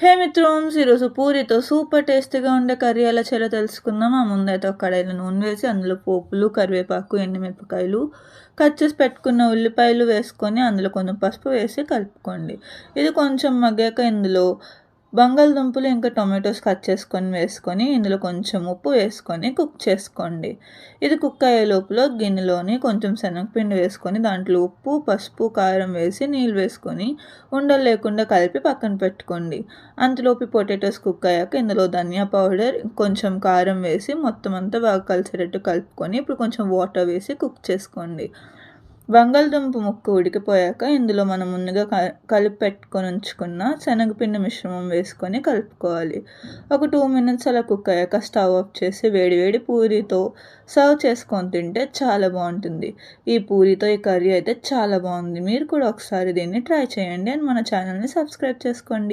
హే మిత్రన్స్, ఈరోజు పూరితో సూపర్ టేస్టీగా ఉండే కర్రీ ఎలా చేయాలో తెలుసుకుందాం. ముందైతే ఒక కడాయిలో నూనె వేసి అందులో పోపులు, కరివేపాకు, ఎండుమిరపకాయలు, కట్ చేసి పెట్టుకున్న ఉల్లిపాయలు వేసుకొని అందులో కొంచెం పసుపు వేసి కలుపుకోండి. ఇది కొంచెం మగ్గాక ఇందులో బంగాళదుంపలు ఇంకా టొమాటోస్ కట్ చేసుకొని వేసుకొని ఇందులో కొంచెం ఉప్పు వేసుకొని కుక్ చేసుకోండి. ఇది కుక్ అయ్యే లోపల గిన్నెలోని కొంచెం శనగపిండి వేసుకొని దాంట్లో ఉప్పు, పసుపు, కారం వేసి నీళ్ళు వేసుకొని ఉండలు లేకుండా కలిపి పక్కన పెట్టుకోండి. అంతలోపు పొటాటోస్ కుక్ అయ్యాక ఇందులో ధనియా పౌడర్, కొంచెం కారం వేసి మొత్తం అంతా బాగా కలిసేటట్టు కలుపుకొని ఇప్పుడు కొంచెం వాటర్ వేసి కుక్ చేసుకోండి. బంగాళదుంప ముక్క ఉడికిపోయాక ఇందులో మనం ముందుగా కలిపి పెట్టుకొని ఉంచుకున్న శనగపిండి మిశ్రమం వేసుకొని కలుపుకోవాలి. ఒక 2 మినిట్స్ అలా కుక్ అయ్యాక స్టవ్ ఆఫ్ చేసి వేడివేడి పూరితో సర్వ్ చేసుకొని తింటే చాలా బాగుంటుంది. ఈ పూరితో ఈ కర్రీ అయితే చాలా బాగుంది. మీరు కూడా ఒకసారి దీన్ని ట్రై చేయండి అండ్ మన ఛానల్ని సబ్స్క్రైబ్ చేసుకోండి.